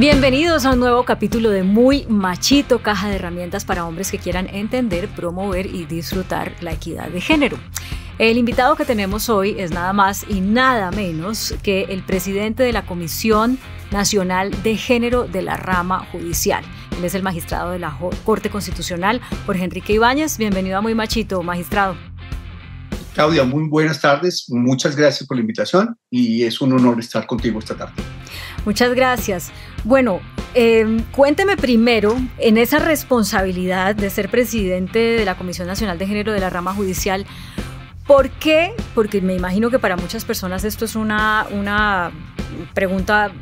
Bienvenidos a un nuevo capítulo de Muy Machito, caja de herramientas para hombres que quieran entender, promover y disfrutar la equidad de género. El invitado que tenemos hoy es nada más y nada menos que el presidente de la Comisión Nacional de Género de la Rama Judicial. Él es el magistrado de la Corte Constitucional, Jorge Enrique Ibáñez. Bienvenido a Muy Machito, magistrado. Claudia, muy buenas tardes. Muchas gracias por la invitación y es un honor estar contigo esta tarde. Muchas gracias. Bueno, cuénteme primero, en esa responsabilidad de ser presidente de la Comisión Nacional de Género de la Rama Judicial, ¿por qué? Porque me imagino que para muchas personas esto es una pregunta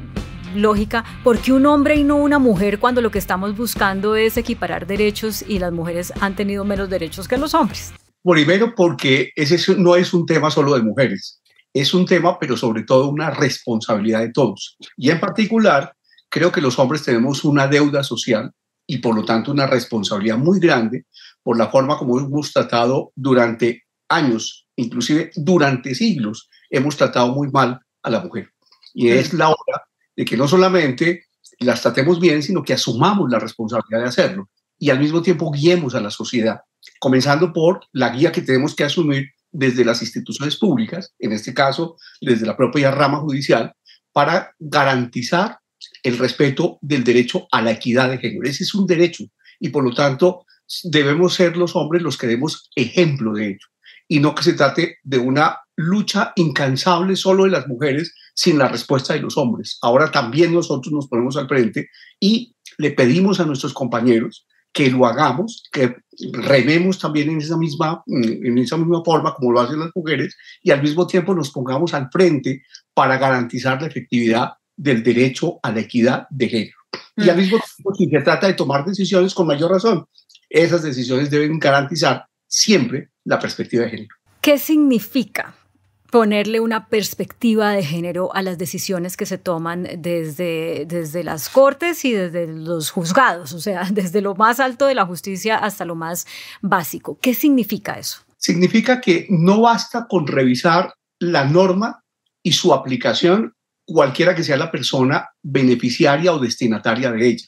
lógica. ¿Por qué un hombre y no una mujer cuando lo que estamos buscando es equiparar derechos y las mujeres han tenido menos derechos que los hombres? Primero, porque ese no es un tema solo de mujeres. Es un tema, pero sobre todo una responsabilidad de todos. Y en particular, creo que los hombres tenemos una deuda social y por lo tanto una responsabilidad muy grande por la forma como hemos tratado durante años, inclusive durante siglos, hemos tratado muy mal a la mujer. Y es la hora de que no solamente las tratemos bien, sino que asumamos la responsabilidad de hacerlo y al mismo tiempo guiemos a la sociedad, comenzando por la guía que tenemos que asumir desde las instituciones públicas, en este caso desde la propia rama judicial, para garantizar el respeto del derecho a la equidad de género. Ese es un derecho y por lo tanto debemos ser los hombres los que demos ejemplo de ello y no que se trate de una lucha incansable solo de las mujeres sin la respuesta de los hombres. Ahora también nosotros nos ponemos al frente y le pedimos a nuestros compañeros que lo hagamos, que rememos también en esa misma forma como lo hacen las mujeres y al mismo tiempo nos pongamos al frente para garantizar la efectividad del derecho a la equidad de género. Y al mismo tiempo, si se trata de tomar decisiones, con mayor razón, esas decisiones deben garantizar siempre la perspectiva de género. ¿Qué significa ponerle una perspectiva de género a las decisiones que se toman desde las cortes y desde los juzgados, o sea, desde lo más alto de la justicia hasta lo más básico? ¿Qué significa eso? Significa que no basta con revisar la norma y su aplicación, cualquiera que sea la persona beneficiaria o destinataria de ella.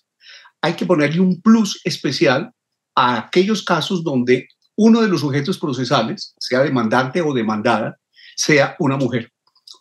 Hay que ponerle un plus especial a aquellos casos donde uno de los sujetos procesales, sea demandante o demandada, sea una mujer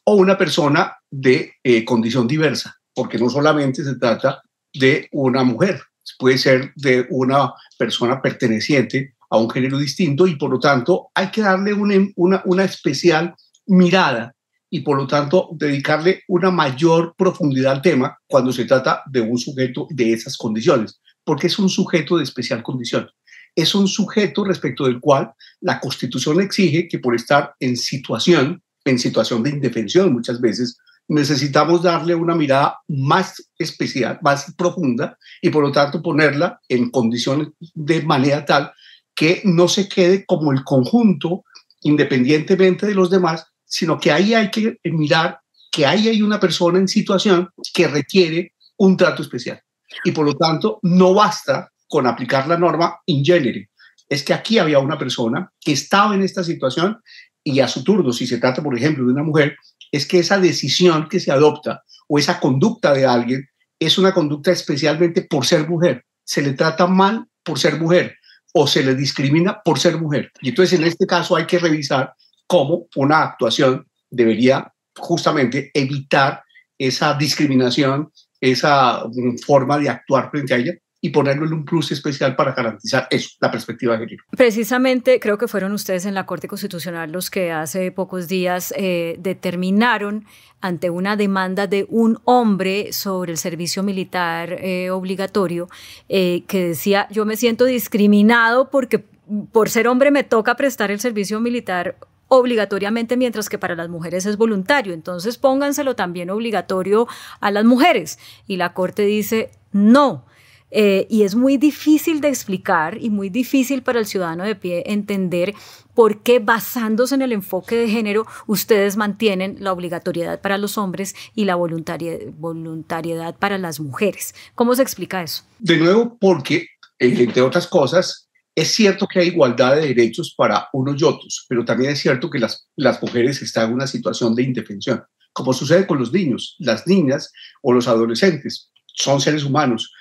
o una persona de condición diversa, porque no solamente se trata de una mujer, puede ser de una persona perteneciente a un género distinto y por lo tanto hay que darle una especial mirada y por lo tanto dedicarle una mayor profundidad al tema cuando se trata de un sujeto de esas condiciones, porque es un sujeto de especial condición. Es un sujeto respecto del cual la Constitución exige que por estar en situación de indefensión muchas veces, necesitamos darle una mirada más especial, más profunda y por lo tanto ponerla en condiciones de manera tal que no se quede como el conjunto independientemente de los demás, sino que ahí hay que mirar que ahí hay una persona en situación que requiere un trato especial y por lo tanto no basta con aplicar la norma in genere. Es que aquí había una persona que estaba en esta situación y a su turno, si se trata, por ejemplo, de una mujer, es que esa decisión que se adopta o esa conducta de alguien es una conducta especialmente por ser mujer. Se le trata mal por ser mujer o se le discrimina por ser mujer. Y entonces, en este caso, hay que revisar cómo una actuación debería justamente evitar esa discriminación, esa forma de actuar frente a ella, y ponerlo en un plus especial para garantizar eso, la perspectiva de género. Precisamente creo que fueron ustedes en la Corte Constitucional los que hace pocos días determinaron ante una demanda de un hombre sobre el servicio militar obligatorio que decía: yo me siento discriminado porque por ser hombre me toca prestar el servicio militar obligatoriamente, mientras que para las mujeres es voluntario. Entonces pónganselo también obligatorio a las mujeres. Y la Corte dice no. Y es muy difícil de explicar y muy difícil para el ciudadano de pie entender por qué, basándose en el enfoque de género, ustedes mantienen la obligatoriedad para los hombres y la voluntariedad para las mujeres. ¿Cómo se explica eso? De nuevo, porque, entre otras cosas, es cierto que hay igualdad de derechos para unos y otros, pero también es cierto que las mujeres están en una situación de indefensión, como sucede con los niños, las niñas o los adolescentes. son seres humanos,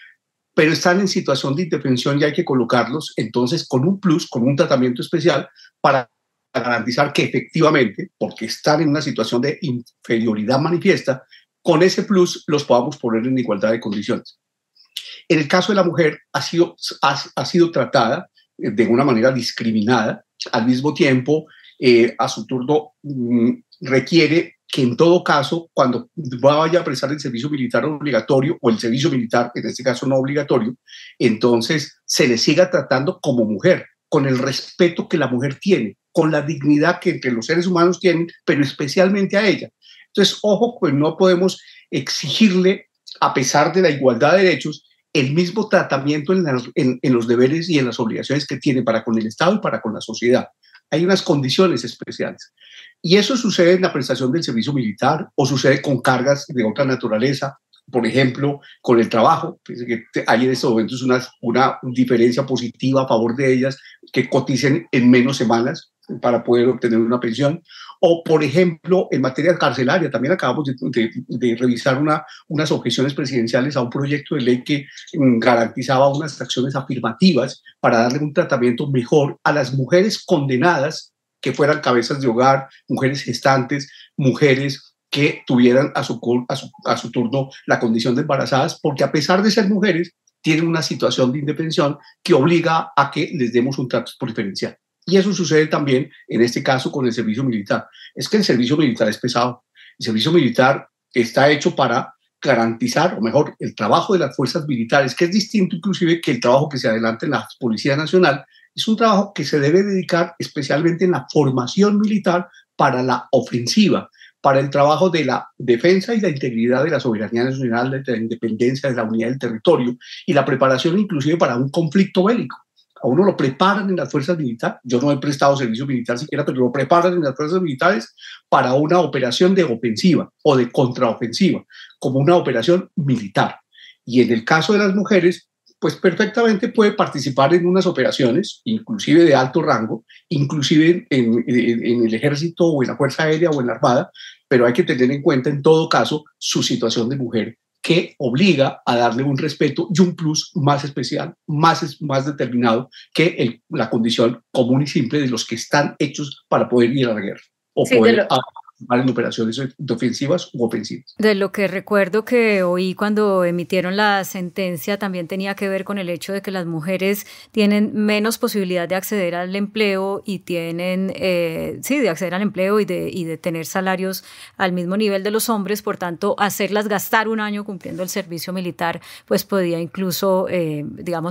pero están en situación de indefensión y hay que colocarlos entonces con un plus, con un tratamiento especial para garantizar que efectivamente, porque están en una situación de inferioridad manifiesta, con ese plus los podamos poner en igualdad de condiciones. En el caso de la mujer ha sido tratada de una manera discriminada, al mismo tiempo a su turno requiere que en todo caso, cuando vaya a prestar el servicio militar obligatorio o el servicio militar, en este caso no obligatorio, entonces se le siga tratando como mujer, con el respeto que la mujer tiene, con la dignidad que entre los seres humanos tienen, pero especialmente a ella. Entonces, ojo, pues no podemos exigirle, a pesar de la igualdad de derechos, el mismo tratamiento en los deberes y en las obligaciones que tiene para con el Estado y para con la sociedad. Hay unas condiciones especiales. Y eso sucede en la prestación del servicio militar o sucede con cargas de otra naturaleza, por ejemplo, con el trabajo. Que hay en estos momentos una diferencia positiva a favor de ellas que coticen en menos semanas para poder obtener una pensión. O, por ejemplo, en materia carcelaria, también acabamos de revisar unas objeciones presidenciales a un proyecto de ley que garantizaba unas acciones afirmativas para darle un tratamiento mejor a las mujeres condenadas que fueran cabezas de hogar, mujeres gestantes, mujeres que tuvieran a su turno la condición de embarazadas, porque a pesar de ser mujeres, tienen una situación de indefensión que obliga a que les demos un trato preferencial. Y eso sucede también, en este caso, con el servicio militar. Es que el servicio militar es pesado. El servicio militar está hecho para garantizar, o mejor, el trabajo de las fuerzas militares, que es distinto inclusive que el trabajo que se adelanta en la Policía Nacional, es un trabajo que se debe dedicar especialmente en la formación militar para la ofensiva, para el trabajo de la defensa y la integridad de la soberanía nacional, de la independencia, de la unidad del territorio y la preparación inclusive para un conflicto bélico. A uno lo preparan en las fuerzas militares, yo no he prestado servicio militar siquiera, pero lo preparan en las fuerzas militares para una operación de ofensiva o de contraofensiva, como una operación militar. Y en el caso de las mujeres, pues perfectamente puede participar en unas operaciones, inclusive de alto rango, inclusive en el ejército o en la Fuerza Aérea o en la Armada, pero hay que tener en cuenta en todo caso su situación de mujer, que obliga a darle un respeto y un plus más especial, más determinado que la condición común y simple de los que están hechos para poder ir a la guerra o sí, poder participar en operaciones defensivas u ofensivas. De lo que recuerdo que oí cuando emitieron la sentencia también tenía que ver con el hecho de que las mujeres tienen menos posibilidad de acceder al empleo y tienen, de acceder al empleo y de tener salarios al mismo nivel de los hombres, por tanto, hacerlas gastar un año cumpliendo el servicio militar, pues podía incluso,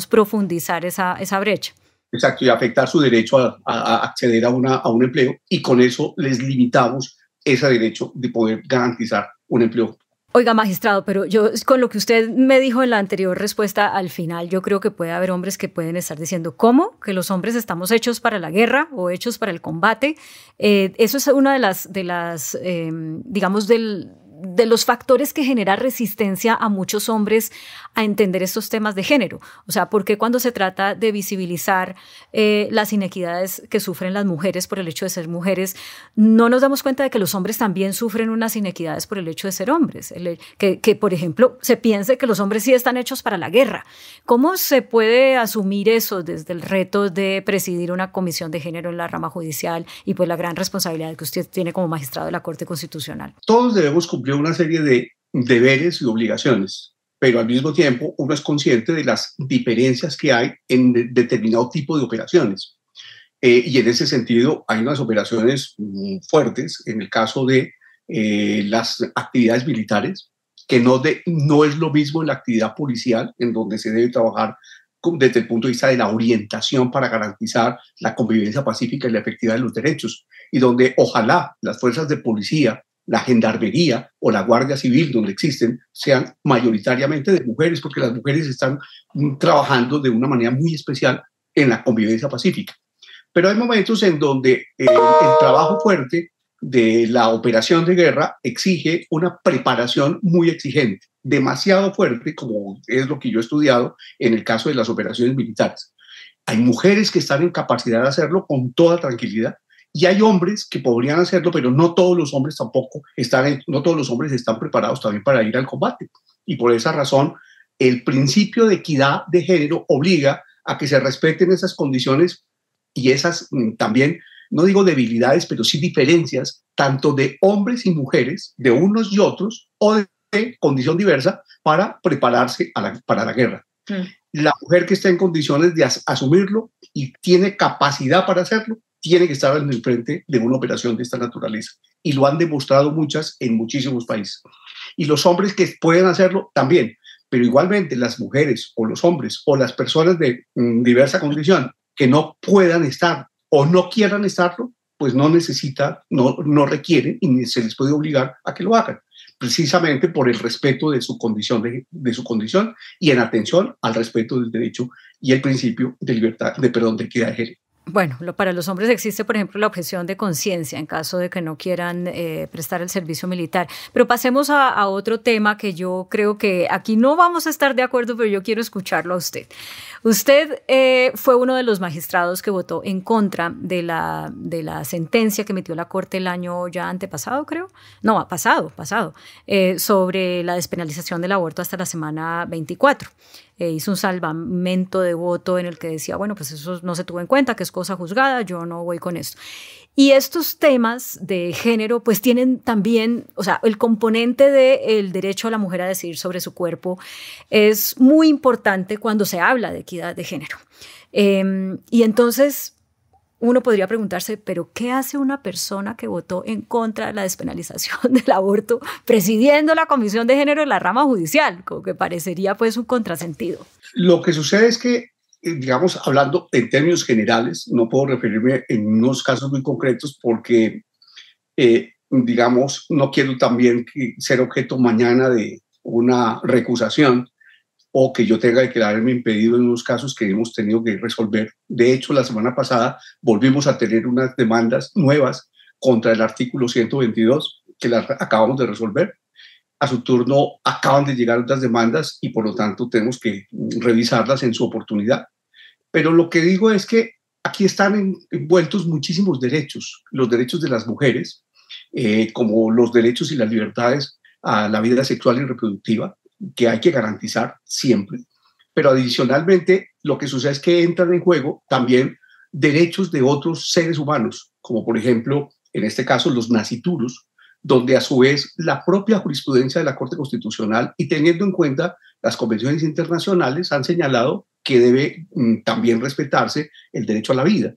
profundizar esa brecha. Exacto, y afectar su derecho a acceder a un empleo, y con eso les limitamos ese derecho de poder garantizar un empleo. Oiga, magistrado, pero yo con lo que usted me dijo en la anterior respuesta, al final yo creo que puede haber hombres que pueden estar diciendo, ¿cómo? ¿Que los hombres estamos hechos para la guerra o hechos para el combate? Eso es una de los factores que genera resistencia a muchos hombres a entender estos temas de género. O sea, ¿por qué cuando se trata de visibilizar las inequidades que sufren las mujeres por el hecho de ser mujeres, no nos damos cuenta de que los hombres también sufren unas inequidades por el hecho de ser hombres? Que, por ejemplo, se piense que los hombres sí están hechos para la guerra. ¿Cómo se puede asumir eso desde el reto de presidir una comisión de género en la rama judicial y pues la gran responsabilidad que usted tiene como magistrado de la Corte Constitucional? Todos debemos cumplir una serie de deberes y obligaciones, pero al mismo tiempo uno es consciente de las diferencias que hay en determinado tipo de operaciones. Y en ese sentido hay unas operaciones fuertes en el caso de las actividades militares, que no es lo mismo en la actividad policial, en donde se debe trabajar desde el punto de vista de la orientación para garantizar la convivencia pacífica y la efectividad de los derechos, y donde ojalá las fuerzas de policía, la gendarmería o la Guardia Civil, donde existen, sean mayoritariamente de mujeres, porque las mujeres están trabajando de una manera muy especial en la convivencia pacífica. Pero hay momentos en donde el trabajo fuerte de la operación de guerra exige una preparación muy exigente, demasiado fuerte, como es lo que yo he estudiado en el caso de las operaciones militares. Hay mujeres que están en capacidad de hacerlo con toda tranquilidad, y hay hombres que podrían hacerlo, pero no todos los hombres tampoco no todos los hombres están preparados también para ir al combate. Y por esa razón el principio de equidad de género obliga a que se respeten esas condiciones y esas también, no digo debilidades, pero sí diferencias, tanto de hombres y mujeres, de unos y otros, o de condición diversa, para prepararse para la guerra. La mujer que está en condiciones de asumirlo y tiene capacidad para hacerlo, tiene que estar en el frente de una operación de esta naturaleza. Y lo han demostrado muchas en muchísimos países. Y los hombres que pueden hacerlo también, pero igualmente las mujeres o los hombres o las personas de diversa condición que no puedan estar o no quieran estarlo, pues no necesitan, no requieren y ni se les puede obligar a que lo hagan, precisamente por el respeto de su condición, de su condición y en atención al respeto del derecho y el principio de libertad, de equidad de género. Bueno, para los hombres existe, por ejemplo, la objeción de conciencia en caso de que no quieran prestar el servicio militar. Pero pasemos a otro tema que yo creo que aquí no vamos a estar de acuerdo, pero yo quiero escucharlo a usted. Usted fue uno de los magistrados que votó en contra de la sentencia que emitió la Corte el año ya antepasado, creo. No, pasado, sobre la despenalización del aborto hasta la semana 24. Hizo un salvamento de voto en el que decía, bueno, pues eso no se tuvo en cuenta, que es cosa juzgada, yo no voy con esto. Y estos temas de género pues tienen también, o sea, el componente del derecho a la mujer a decidir sobre su cuerpo es muy importante cuando se habla de equidad de género. Y entonces uno podría preguntarse, ¿pero qué hace una persona que votó en contra de la despenalización del aborto presidiendo la Comisión de Género de la rama judicial? Como que parecería pues un contrasentido. Lo que sucede es que, digamos, hablando en términos generales, no puedo referirme en unos casos muy concretos porque, digamos, no quiero también ser objeto mañana de una recusación o que yo tenga que quedarme impedido en unos casos que hemos tenido que resolver. De hecho, la semana pasada volvimos a tener unas demandas nuevas contra el artículo 122 que las acabamos de resolver. A su turno acaban de llegar otras demandas y por lo tanto tenemos que revisarlas en su oportunidad. Pero lo que digo es que aquí están envueltos muchísimos derechos, los derechos de las mujeres, como los derechos y las libertades a la vida sexual y reproductiva, que hay que garantizar siempre. Pero adicionalmente, lo que sucede es que entran en juego también derechos de otros seres humanos, como por ejemplo, en este caso, los nasciturus, donde a su vez la propia jurisprudencia de la Corte Constitucional y teniendo en cuenta las convenciones internacionales han señalado que debe también respetarse el derecho a la vida.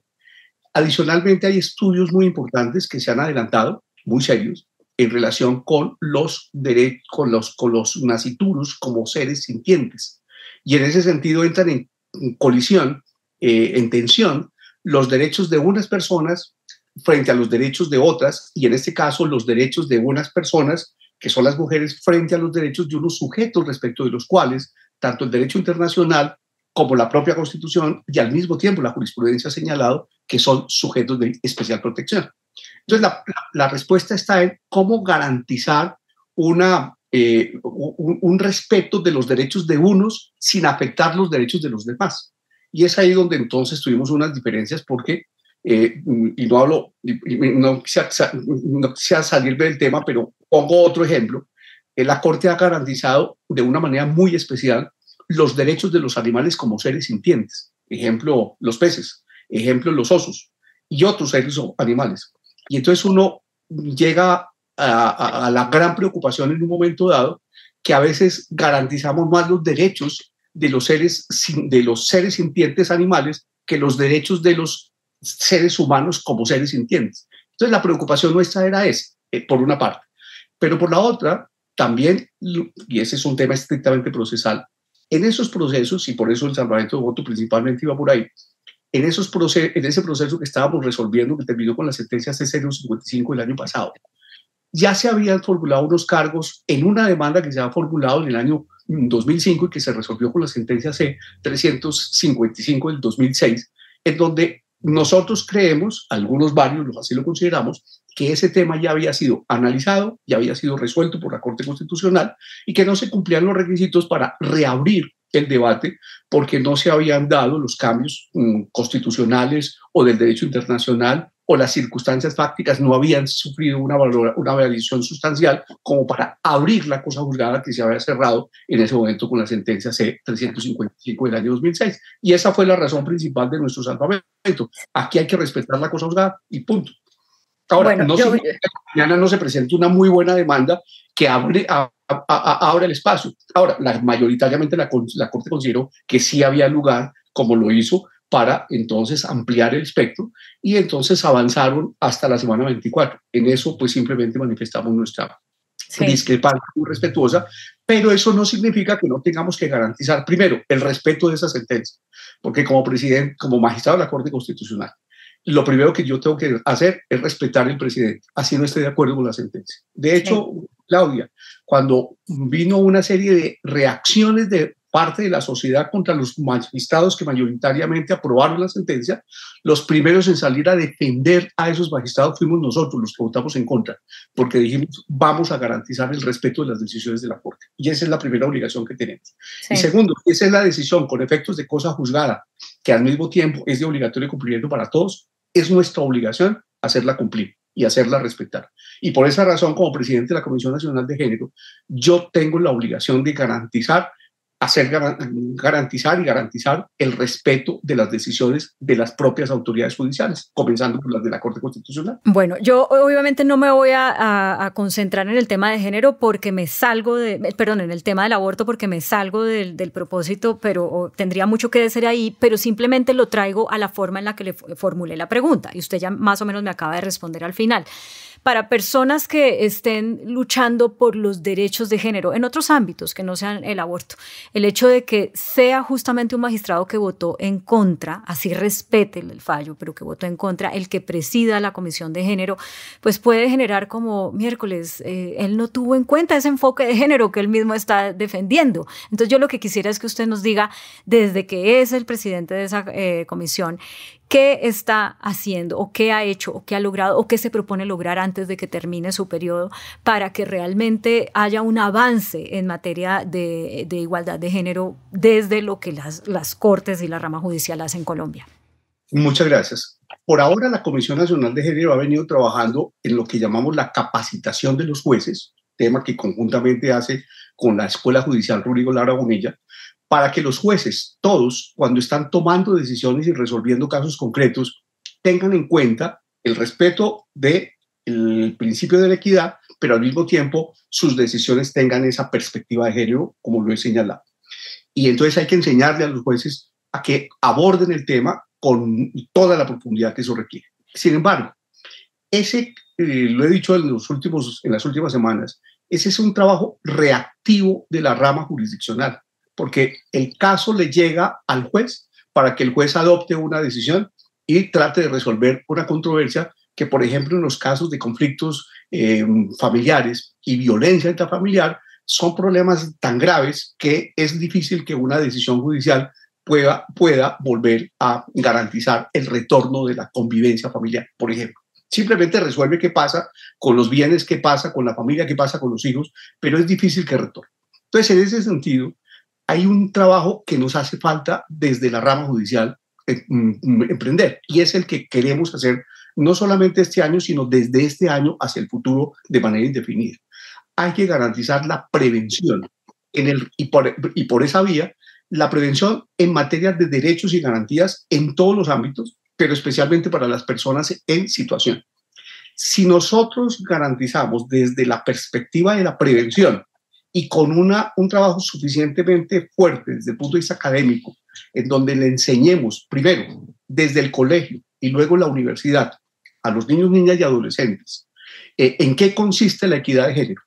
Adicionalmente, hay estudios muy importantes que se han adelantado, muy serios, en relación con los nasciturus como seres sintientes. Y en ese sentido entran en colisión, en tensión, los derechos de unas personas frente a los derechos de otras, y en este caso los derechos de unas personas, que son las mujeres, frente a los derechos de unos sujetos respecto de los cuales tanto el derecho internacional como la propia Constitución y al mismo tiempo la jurisprudencia ha señalado que son sujetos de especial protección. Entonces, la respuesta está en cómo garantizar un respeto de los derechos de unos sin afectar los derechos de los demás. Y es ahí donde entonces tuvimos unas diferencias porque, y no hablo, no quisiera salirme del tema, pero pongo otro ejemplo. La Corte ha garantizado de una manera muy especial los derechos de los animales como seres sintientes. Ejemplo, los peces, ejemplo, los osos y otros seres o animales. Y entonces uno llega a la gran preocupación en un momento dado que a veces garantizamos más los derechos de los seres sintientes animales que los derechos de los seres humanos como seres sintientes. Entonces la preocupación nuestra era esa, por una parte. Pero por la otra, también, y ese es un tema estrictamente procesal, en esos procesos, y por eso el salvamento de voto principalmente iba por ahí, en ese proceso que estábamos resolviendo, que terminó con la sentencia C055 del año pasado, ya se habían formulado unos cargos en una demanda que se había formulado en el año 2005 y que se resolvió con la sentencia C355 del 2006, en donde nosotros creemos, varios así lo consideramos, que ese tema ya había sido analizado, ya había sido resuelto por la Corte Constitucional y que no se cumplían los requisitos para reabrir el debate porque no se habían dado los cambios constitucionales o del derecho internacional o las circunstancias fácticas no habían sufrido una variación sustancial como para abrir la cosa juzgada que se había cerrado en ese momento con la sentencia C-355 del año 2006. Y esa fue la razón principal de nuestro salvamento. Aquí hay que respetar la cosa juzgada y punto. Ahora, bueno, no significa que mañana no se presente una muy buena demanda que abre el espacio. Ahora, mayoritariamente la Corte consideró que sí había lugar, como lo hizo, para entonces ampliar el espectro, y entonces avanzaron hasta la semana 24. En eso, pues simplemente manifestamos nuestra discrepancia muy respetuosa, pero eso no significa que no tengamos que garantizar, primero, el respeto de esa sentencia, porque como presidente, como magistrado de la Corte Constitucional, lo primero que yo tengo que hacer es respetar al presidente, así no esté de acuerdo con la sentencia. De hecho, Claudia, cuando vino una serie de reacciones de parte de la sociedad contra los magistrados que mayoritariamente aprobaron la sentencia, los primeros en salir a defender a esos magistrados fuimos nosotros, los que votamos en contra, porque dijimos, vamos a garantizar el respeto de las decisiones de la Corte. Y esa es la primera obligación que tenemos. Sí. Y segundo, esa es la decisión con efectos de cosa juzgada, que al mismo tiempo es de obligatorio cumplimiento para todos. Es nuestra obligación hacerla cumplir y hacerla respetar. Y por esa razón, como presidente de la Comisión Nacional de Género, yo tengo la obligación de garantizar el respeto de las decisiones de las propias autoridades judiciales, comenzando por las de la Corte Constitucional. Bueno, yo obviamente no me voy a concentrar en el tema de género porque me salgo en el tema del aborto porque me salgo del propósito, pero tendría mucho que decir ahí, pero simplemente lo traigo a la forma en la que le formulé la pregunta y usted ya más o menos me acaba de responder al final. Para personas que estén luchando por los derechos de género en otros ámbitos que no sean el aborto, el hecho de que sea justamente un magistrado que votó en contra, así respete el fallo, pero que votó en contra, el que presida la Comisión de Género, pues puede generar como miércoles, él no tuvo en cuenta ese enfoque de género que él mismo está defendiendo. Entonces yo lo que quisiera es que usted nos diga, desde que es el presidente de esa comisión, ¿qué está haciendo o qué ha hecho o qué ha logrado o qué se propone lograr antes de que termine su periodo para que realmente haya un avance en materia de igualdad de género desde lo que las cortes y la rama judicial hacen en Colombia? Muchas gracias. Por ahora la Comisión Nacional de Género ha venido trabajando en lo que llamamos la capacitación de los jueces, tema que conjuntamente hace con la Escuela Judicial Rodrigo Lara Bonilla, para que los jueces, todos, cuando están tomando decisiones y resolviendo casos concretos, tengan en cuenta el respeto del principio de la equidad, pero al mismo tiempo sus decisiones tengan esa perspectiva de género, como lo he señalado. Y entonces hay que enseñarle a los jueces a que aborden el tema con toda la profundidad que eso requiere. Sin embargo, lo he dicho en las últimas semanas, ese es un trabajo reactivo de la rama jurisdiccional, porque el caso le llega al juez para que el juez adopte una decisión y trate de resolver una controversia que, por ejemplo, en los casos de conflictos familiares y violencia intrafamiliar, son problemas tan graves que es difícil que una decisión judicial pueda volver a garantizar el retorno de la convivencia familiar, por ejemplo. Simplemente resuelve qué pasa con los bienes, qué pasa con la familia, qué pasa con los hijos, pero es difícil que retorne. Entonces, en ese sentido, hay un trabajo que nos hace falta desde la rama judicial emprender, y es el que queremos hacer no solamente este año, sino desde este año hacia el futuro de manera indefinida. Hay que garantizar la prevención y por esa vía, la prevención en materia de derechos y garantías en todos los ámbitos, pero especialmente para las personas en situación. Si nosotros garantizamos desde la perspectiva de la prevención y con un trabajo suficientemente fuerte desde el punto de vista académico, en donde le enseñemos primero desde el colegio y luego la universidad a los niños, niñas y adolescentes en qué consiste la equidad de género,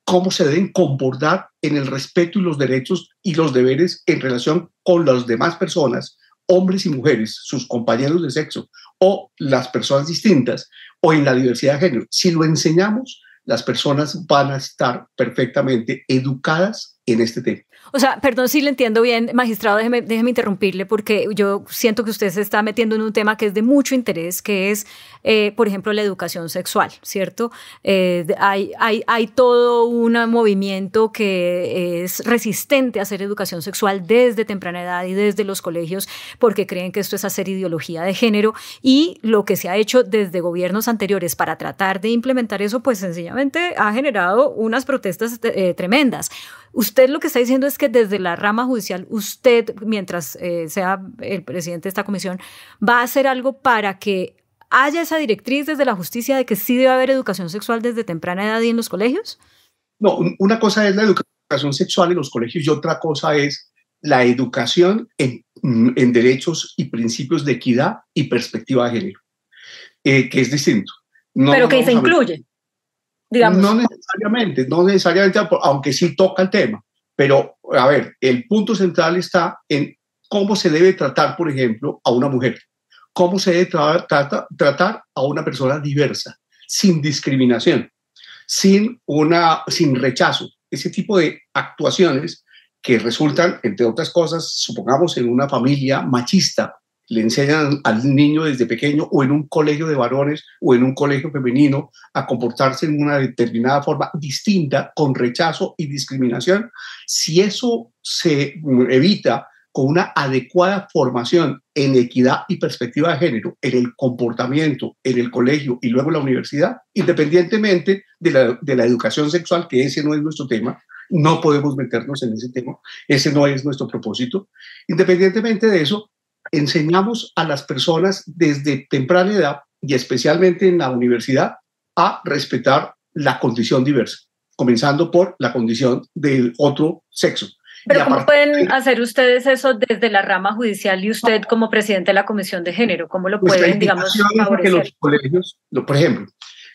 cómo se deben comportar en el respeto y los derechos y los deberes en relación con las demás personas, hombres y mujeres, sus compañeros de sexo o las personas distintas, o en la diversidad de género. Si lo enseñamos, las personas van a estar perfectamente educadas en este tema. O sea, perdón si le entiendo bien, magistrado, déjeme interrumpirle porque yo siento que usted se está metiendo en un tema que es de mucho interés, que es, por ejemplo, la educación sexual, ¿cierto? Hay todo un movimiento que es resistente a hacer educación sexual desde temprana edad y desde los colegios porque creen que esto es hacer ideología de género, y lo que se ha hecho desde gobiernos anteriores para tratar de implementar eso, pues sencillamente ha generado unas protestas tremendas. Usted lo que está diciendo es que desde la rama judicial, usted, mientras sea el presidente de esta comisión, va a hacer algo para que haya esa directriz desde la justicia de que sí debe haber educación sexual desde temprana edad y en los colegios. No, una cosa es la educación sexual en los colegios y otra cosa es la educación en derechos y principios de equidad y perspectiva de género, que es distinto. No, pero que se incluye. Digamos. No necesariamente, aunque sí toca el tema, pero a ver, el punto central está en cómo se debe tratar, por ejemplo, a una mujer, cómo se debe tratar a una persona diversa, sin discriminación, sin rechazo, ese tipo de actuaciones que resultan, entre otras cosas, supongamos en una familia machista, le enseñan al niño desde pequeño o en un colegio de varones o en un colegio femenino a comportarse en una determinada forma distinta, con rechazo y discriminación. Si eso se evita con una adecuada formación en equidad y perspectiva de género, en el comportamiento, en el colegio y luego en la universidad, independientemente de la educación sexual, que ese no es nuestro tema, no podemos meternos en ese tema, ese no es nuestro propósito. Independientemente de eso, enseñamos a las personas desde temprana edad y especialmente en la universidad a respetar la condición diversa, comenzando por la condición del otro sexo. Pero ¿cómo pueden hacer ustedes eso desde la rama judicial y usted como presidente de la Comisión de Género? ¿Cómo lo pueden, digamos, favorecer? Los colegios, por ejemplo,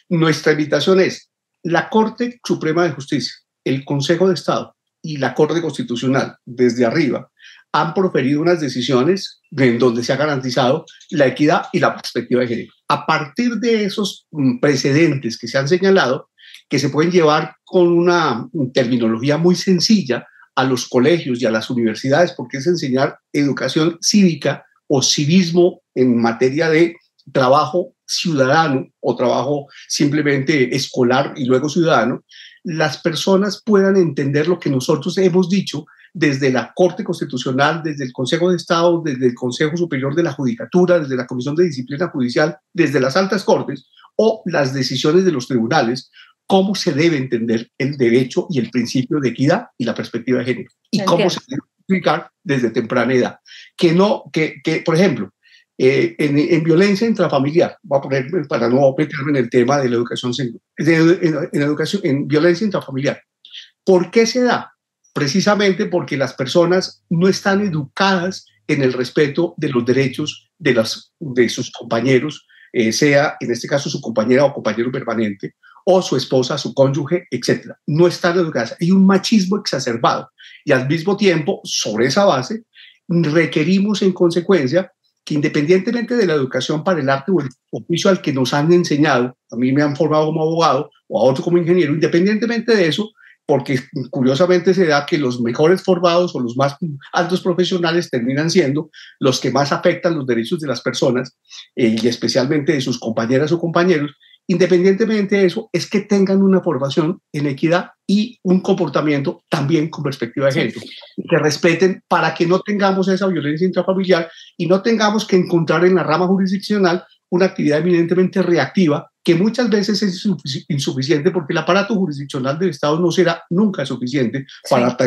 nuestra invitación es la Corte Suprema de Justicia, el Consejo de Estado y la Corte Constitucional, desde arriba, han proferido unas decisiones en donde se ha garantizado la equidad y la perspectiva de género. A partir de esos precedentes que se han señalado, que se pueden llevar con una terminología muy sencilla a los colegios y a las universidades, porque es enseñar educación cívica o civismo en materia de trabajo ciudadano o trabajo simplemente escolar y luego ciudadano, las personas puedan entender lo que nosotros hemos dicho desde la Corte Constitucional, desde el Consejo de Estado, desde el Consejo Superior de la Judicatura, desde la Comisión de Disciplina Judicial, desde las altas cortes o las decisiones de los tribunales, cómo se debe entender el derecho y el principio de equidad y la perspectiva de género y cómo se debe aplicar desde temprana edad. Por ejemplo, en violencia intrafamiliar, voy a poner para no meterme en el tema de la educación, en violencia intrafamiliar, ¿por qué se da? Precisamente porque las personas no están educadas en el respeto de los derechos de sus compañeros, sea en este caso su compañera o compañero permanente, o su esposa, su cónyuge, etc. No están educadas. Hay un machismo exacerbado y al mismo tiempo, sobre esa base, requerimos en consecuencia que independientemente de la educación para el arte o el oficio al que nos han enseñado, a mí me han formado como abogado o a otro como ingeniero, independientemente de eso, porque curiosamente se da que los mejores formados o los más altos profesionales terminan siendo los que más afectan los derechos de las personas y especialmente de sus compañeras o compañeros. Independientemente de eso, es que tengan una formación en equidad y un comportamiento también con perspectiva de género, que respeten para que no tengamos esa violencia intrafamiliar y no tengamos que encontrar en la rama jurisdiccional una actividad eminentemente reactiva que muchas veces es insuficiente porque el aparato jurisdiccional del Estado no será nunca suficiente para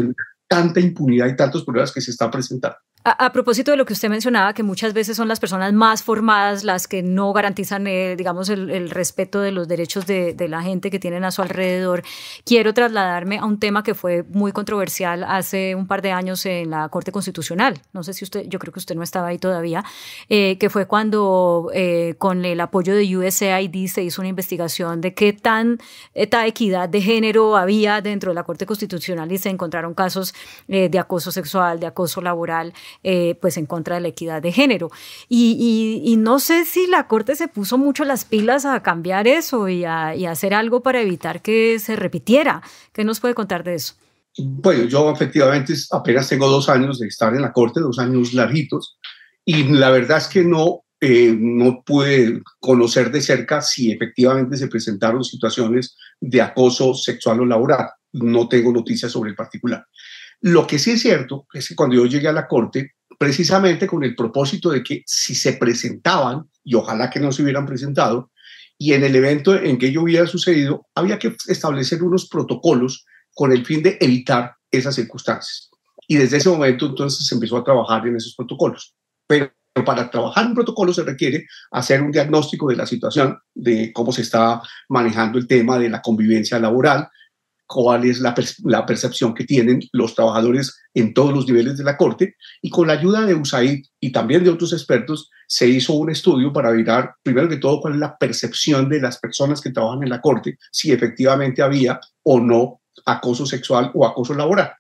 tanta impunidad y tantos problemas que se están presentando. A propósito de lo que usted mencionaba, que muchas veces son las personas más formadas las que no garantizan, digamos, el respeto de los derechos de la gente que tienen a su alrededor, quiero trasladarme a un tema que fue muy controversial hace un par de años en la Corte Constitucional. No sé si usted, yo creo que usted no estaba ahí todavía, que fue cuando con el apoyo de USAID se hizo una investigación de qué tanta equidad de género había dentro de la Corte Constitucional y se encontraron casos de acoso sexual, de acoso laboral, pues en contra de la equidad de género. Y no sé si la Corte se puso mucho las pilas a cambiar eso y a hacer algo para evitar que se repitiera. ¿Qué nos puede contar de eso? Bueno, yo efectivamente apenas tengo 2 años de estar en la Corte, 2 años larguitos, y la verdad es que no pude conocer de cerca si efectivamente se presentaron situaciones de acoso sexual o laboral. No tengo noticias sobre el particular. Lo que sí es cierto es que cuando yo llegué a la Corte, precisamente con el propósito de que si se presentaban, y ojalá que no se hubieran presentado, y en el evento en que ello hubiera sucedido, había que establecer unos protocolos con el fin de evitar esas circunstancias. Y desde ese momento entonces se empezó a trabajar en esos protocolos. Pero para trabajar en protocolo se requiere hacer un diagnóstico de la situación, de cómo se está manejando el tema de la convivencia laboral, cuál es la percepción que tienen los trabajadores en todos los niveles de la Corte, y con la ayuda de USAID y también de otros expertos se hizo un estudio para mirar, primero que todo, cuál es la percepción de las personas que trabajan en la Corte, si efectivamente había o no acoso sexual o acoso laboral.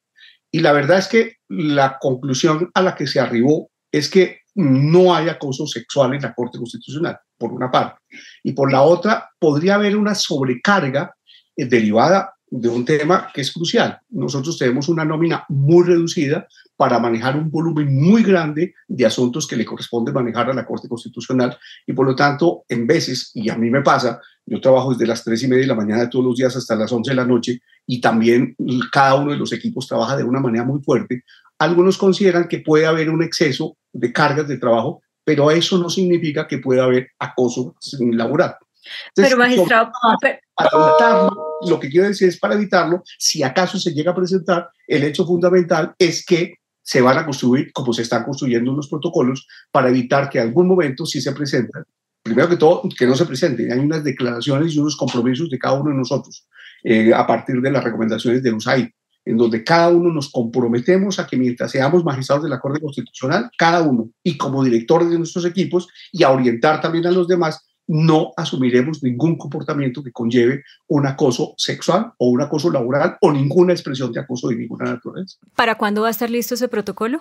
Y la verdad es que la conclusión a la que se arribó es que no hay acoso sexual en la Corte Constitucional, por una parte. Y por la otra, podría haber una sobrecarga derivada de un tema que es crucial. Nosotros tenemos una nómina muy reducida para manejar un volumen muy grande de asuntos que le corresponde manejar a la Corte Constitucional, y por lo tanto, en veces, y a mí me pasa, yo trabajo desde las 3:30 de la mañana todos los días hasta las 11 de la noche, y también cada uno de los equipos trabaja de una manera muy fuerte. Algunos consideran que puede haber un exceso de cargas de trabajo, pero eso no significa que pueda haber acoso laboral. Entonces, pero magistrado, para evitarlo, lo que quiero decir es, para evitarlo, si acaso se llega a presentar, el hecho fundamental es que se van a construir, como se están construyendo los protocolos, para evitar que en algún momento, si se presentan, primero que todo, que no se presenten. Hay unas declaraciones y unos compromisos de cada uno de nosotros a partir de las recomendaciones del USAID, en donde cada uno nos comprometemos a que mientras seamos magistrados de la Corte Constitucional, cada uno, y como directores de nuestros equipos, y a orientar también a los demás, no asumiremos ningún comportamiento que conlleve un acoso sexual o un acoso laboral o ninguna expresión de acoso de ninguna naturaleza. ¿Para cuándo va a estar listo ese protocolo?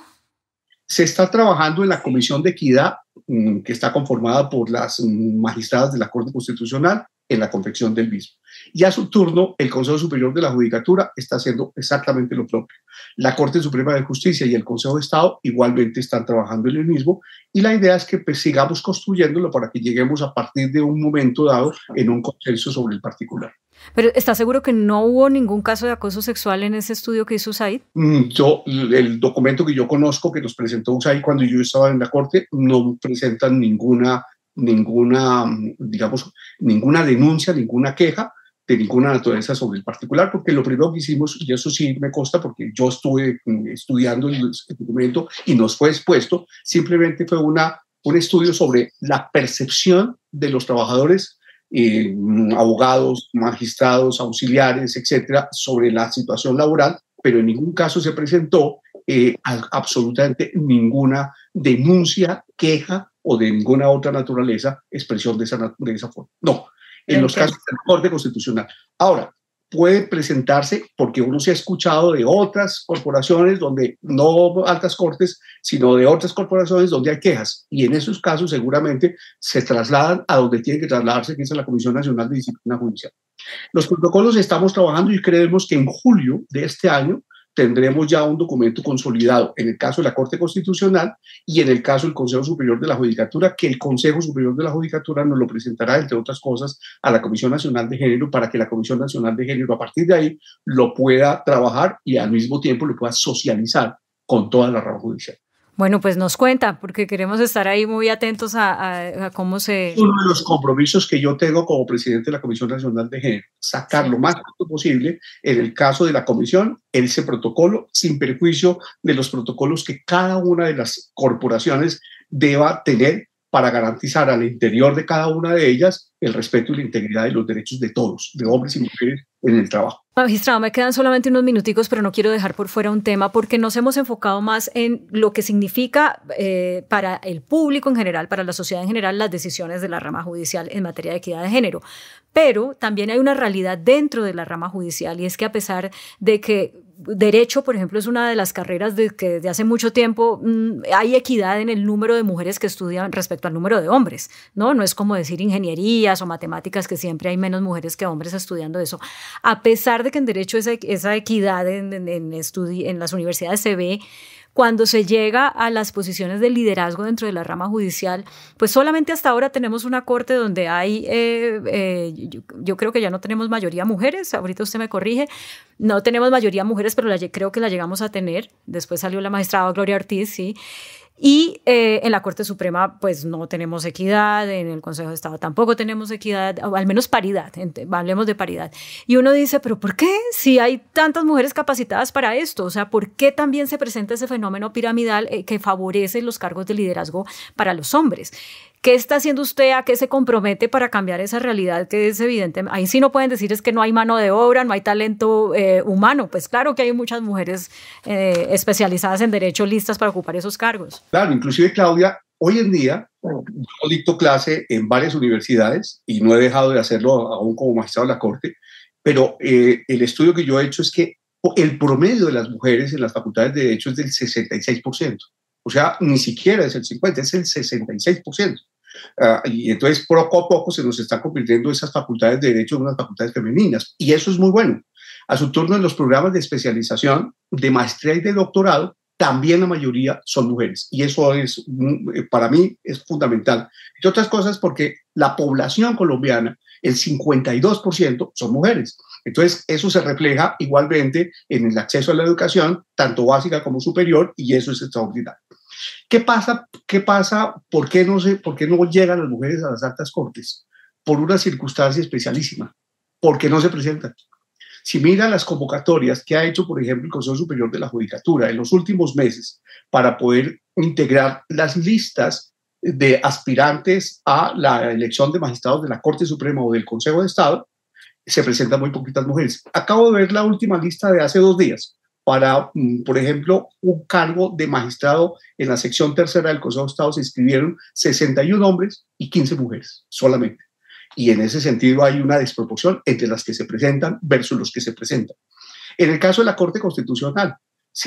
Se está trabajando en la Comisión de Equidad, que está conformada por las magistradas de la Corte Constitucional, en la confección del mismo. Y a su turno, el Consejo Superior de la Judicatura está haciendo exactamente lo propio. La Corte Suprema de Justicia y el Consejo de Estado igualmente están trabajando en el mismo, y la idea es que pues, sigamos construyéndolo para que lleguemos a partir de un momento dado en un consenso sobre el particular. ¿Pero está seguro que no hubo ningún caso de acoso sexual en ese estudio que hizo USAID? El documento que yo conozco que nos presentó USAID cuando yo estaba en la Corte no presentan ninguna denuncia, ninguna queja de ninguna naturaleza sobre el particular, porque lo primero que hicimos, y eso sí me consta porque yo estuve estudiando el documento y nos fue expuesto, simplemente fue un estudio sobre la percepción de los trabajadores, abogados, magistrados, auxiliares, etcétera, sobre la situación laboral, pero en ningún caso se presentó absolutamente ninguna denuncia, queja o de ninguna otra naturaleza, expresión de esa forma. No, en los casos de la Corte Constitucional. Ahora, puede presentarse porque uno se ha escuchado de otras corporaciones donde no altas cortes, sino de otras corporaciones donde hay quejas, y en esos casos seguramente se trasladan a donde tienen que trasladarse, que es a la Comisión Nacional de Disciplina Judicial. Los protocolos estamos trabajando y creemos que en julio de este año tendremos ya un documento consolidado en el caso de la Corte Constitucional y en el caso del Consejo Superior de la Judicatura, que el Consejo Superior de la Judicatura nos lo presentará, entre otras cosas, a la Comisión Nacional de Género, para que la Comisión Nacional de Género a partir de ahí lo pueda trabajar y al mismo tiempo lo pueda socializar con toda la rama judicial. Bueno, pues nos cuenta, porque queremos estar ahí muy atentos a cómo se... Uno de los compromisos que yo tengo como presidente de la Comisión Nacional de Género, sacar lo más pronto posible, en el caso de la comisión, ese protocolo, sin perjuicio de los protocolos que cada una de las corporaciones deba tener para garantizar al interior de cada una de ellas el respeto y la integridad de los derechos de todos, de hombres y mujeres en el trabajo. Magistrado, me quedan solamente unos minuticos, pero no quiero dejar por fuera un tema porque nos hemos enfocado más en lo que significa para el público en general, para la sociedad en general, las decisiones de la rama judicial en materia de equidad de género. Pero también hay una realidad dentro de la rama judicial, y es que a pesar de que Derecho, por ejemplo, es una de las carreras que desde hace mucho tiempo hay equidad en el número de mujeres que estudian respecto al número de hombres, ¿no? No es como decir ingenierías o matemáticas, que siempre hay menos mujeres que hombres estudiando eso. A pesar de que en Derecho esa equidad en las universidades se ve, cuando se llega a las posiciones de liderazgo dentro de la rama judicial, pues solamente hasta ahora tenemos una corte donde hay, yo creo que ya no tenemos mayoría mujeres, ahorita usted me corrige, no tenemos mayoría mujeres, pero creo que la llegamos a tener. Después salió la magistrada Gloria Ortiz, sí. Y en la Corte Suprema pues no tenemos equidad, en el Consejo de Estado tampoco tenemos equidad, o al menos paridad, hablemos de paridad. Y uno dice, ¿pero por qué? Si hay tantas mujeres capacitadas para esto, o sea, ¿por qué también se presenta ese fenómeno piramidal que favorece los cargos de liderazgo para los hombres? ¿Qué está haciendo usted? ¿A qué se compromete para cambiar esa realidad que es evidente? Ahí sí no pueden decir es que no hay mano de obra, no hay talento humano. Pues claro que hay muchas mujeres especializadas en derecho listas para ocupar esos cargos. Claro, inclusive Claudia, hoy en día yo dicto clase en varias universidades y no he dejado de hacerlo aún como magistrado de la Corte, pero el estudio que yo he hecho es que el promedio de las mujeres en las facultades de Derecho es del 66%. O sea, ni siquiera es el 50%, es el 66%. Y entonces poco a poco se nos están convirtiendo esas facultades de derecho en unas facultades femeninas, y eso es muy bueno. A su turno, en los programas de especialización, de maestría y de doctorado, también la mayoría son mujeres, y eso es, para mí, es fundamental. Entre otras cosas porque la población colombiana, el 52% son mujeres. Entonces, eso se refleja igualmente en el acceso a la educación, tanto básica como superior, y eso es extraordinario. ¿Qué pasa? ¿Por qué no llegan las mujeres a las altas cortes? Por una circunstancia especialísima, porque no se presentan. Si mira las convocatorias que ha hecho, por ejemplo, el Consejo Superior de la Judicatura en los últimos meses para poder integrar las listas de aspirantes a la elección de magistrados de la Corte Suprema o del Consejo de Estado, se presentan muy poquitas mujeres. Acabo de ver la última lista de hace 2 días para, por ejemplo, un cargo de magistrado en la sección tercera del Consejo de Estado. Se inscribieron 61 hombres y 15 mujeres solamente. Y en ese sentido hay una desproporción entre las que se presentan versus los que se presentan. En el caso de la Corte Constitucional,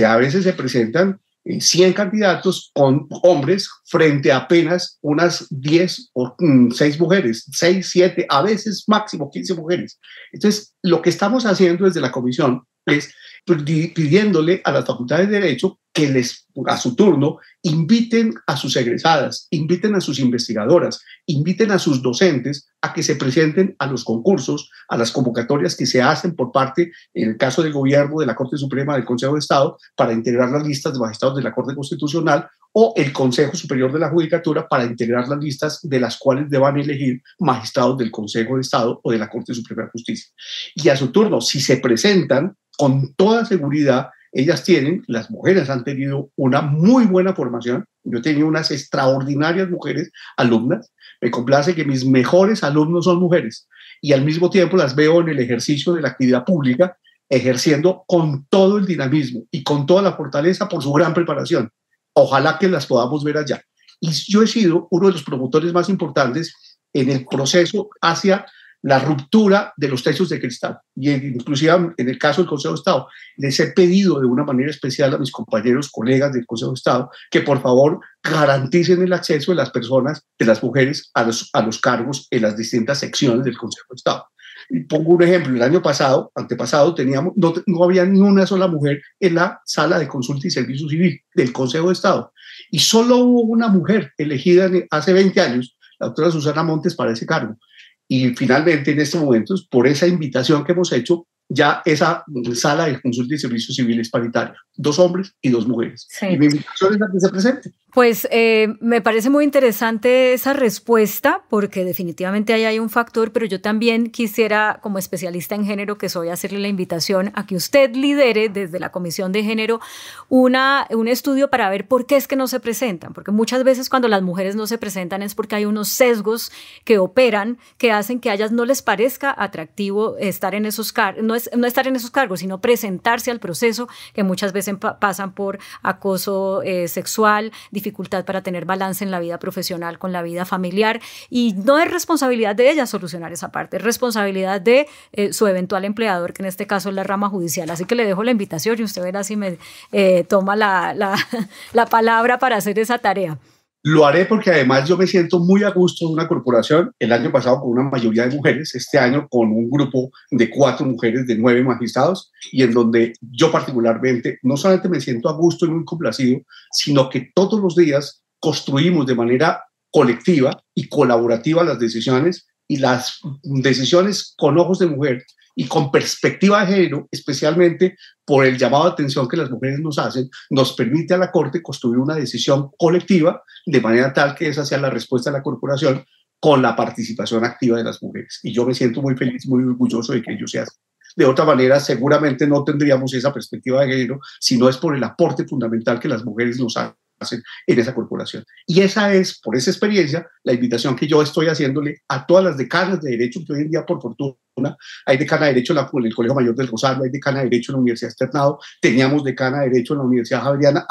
a veces se presentan 100 candidatos con hombres frente a apenas unas 10 o 6 mujeres, 6, 7, a veces máximo 15 mujeres. Entonces, lo que estamos haciendo desde la comisión es pidiéndole a las facultades de Derecho que a su turno, inviten a sus egresadas, inviten a sus investigadoras, inviten a sus docentes a que se presenten a los concursos, a las convocatorias que se hacen por parte, en el caso del gobierno, de la Corte Suprema, del Consejo de Estado, para integrar las listas de magistrados de la Corte Constitucional, o el Consejo Superior de la Judicatura para integrar las listas de las cuales deban elegir magistrados del Consejo de Estado o de la Corte Suprema de Justicia. Y a su turno, si se presentan, con toda seguridad, las mujeres han tenido una muy buena formación. Yo he tenido unas extraordinarias mujeres alumnas. Me complace que mis mejores alumnos son mujeres, y al mismo tiempo las veo en el ejercicio de la actividad pública, ejerciendo con todo el dinamismo y con toda la fortaleza por su gran preparación. Ojalá que las podamos ver allá. Y yo he sido uno de los promotores más importantes en el proceso hacia la ruptura de los techos de cristal. Y inclusive en el caso del Consejo de Estado, les he pedido de una manera especial a mis compañeros, colegas del Consejo de Estado, que por favor garanticen el acceso de las personas, de las mujeres, a los cargos en las distintas secciones del Consejo de Estado. Y pongo un ejemplo: el año antepasado, no había ni una sola mujer en la sala de consulta y servicio civil del Consejo de Estado. Y solo hubo una mujer elegida hace 20 años, la doctora Susana Montes, para ese cargo. Y finalmente, en estos momentos, por esa invitación que hemos hecho, ya esa sala de consulta y servicio civil es paritaria, 2 hombres y 2 mujeres. Sí. Y mi invitación es a que se presente. Pues me parece muy interesante esa respuesta, porque definitivamente ahí hay un factor, pero yo también quisiera, como especialista en género que soy, hacerle la invitación a que usted lidere desde la Comisión de Género un estudio para ver por qué es que no se presentan, porque muchas veces cuando las mujeres no se presentan es porque hay unos sesgos que operan, que hacen que a ellas no les parezca atractivo estar en esos cargos, no estar en esos cargos, sino presentarse al proceso, que muchas veces pasan por acoso sexual, dificultades dificultad para tener balance en la vida profesional con la vida familiar, y no es responsabilidad de ella solucionar esa parte, es responsabilidad de su eventual empleador, que en este caso es la rama judicial. Así que le dejo la invitación y usted verá si me toma la palabra para hacer esa tarea. Lo haré porque además yo me siento muy a gusto en una corporación, el año pasado con una mayoría de mujeres, este año con un grupo de 4 mujeres de 9 magistrados, y en donde yo particularmente no solamente me siento a gusto y muy complacido, sino que todos los días construimos de manera colectiva y colaborativa las decisiones, y las decisiones con ojos de mujer y con perspectiva de género, especialmente por el llamado de atención que las mujeres nos hacen, nos permite a la Corte construir una decisión colectiva de manera tal que esa sea la respuesta de la corporación con la participación activa de las mujeres. Y yo me siento muy feliz, muy orgulloso de que ello sea así. De otra manera, seguramente no tendríamos esa perspectiva de género si no es por el aporte fundamental que las mujeres nos hacen en esa corporación. Y esa es, por esa experiencia, la invitación que yo estoy haciéndole a todas las decanas de Derecho, que hoy en día, por fortuna, hay decana de Derecho en el Colegio Mayor del Rosario, hay decana de Derecho en la Universidad Externado, teníamos decana de Derecho en la Universidad Javeriana,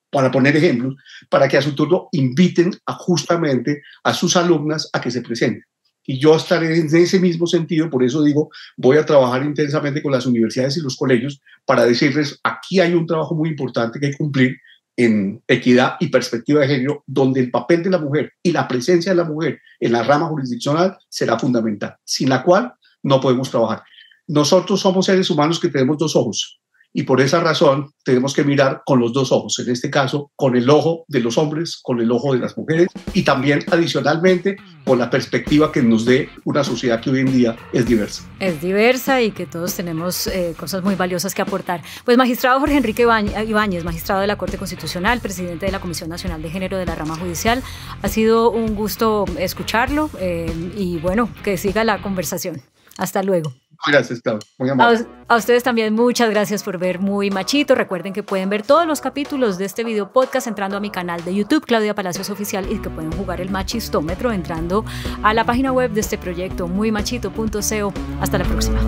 para poner ejemplos, para que a su turno inviten justamente a sus alumnas a que se presenten. Y yo estaré en ese mismo sentido, por eso digo, voy a trabajar intensamente con las universidades y los colegios para decirles, aquí hay un trabajo muy importante que cumplir en equidad y perspectiva de género, donde el papel de la mujer y la presencia de la mujer en la rama jurisdiccional será fundamental, sin la cual no podemos trabajar. Nosotros somos seres humanos que tenemos 2 ojos, y por esa razón tenemos que mirar con los 2 ojos, en este caso con el ojo de los hombres, con el ojo de las mujeres, y también adicionalmente con la perspectiva que nos dé una sociedad que hoy en día es diversa. Es diversa y que todos tenemos cosas muy valiosas que aportar. Pues magistrado Jorge Enrique Ibáñez, magistrado de la Corte Constitucional, presidente de la Comisión Nacional de Género de la Rama Judicial, ha sido un gusto escucharlo y bueno, que siga la conversación. Hasta luego. Gracias, Claudia. Muy amable. A ustedes también muchas gracias por ver Muy Machito. Recuerden que pueden ver todos los capítulos de este video podcast entrando a mi canal de YouTube, Claudia Palacios Oficial, y que pueden jugar el machistómetro entrando a la página web de este proyecto, muymachito.co. Hasta la próxima.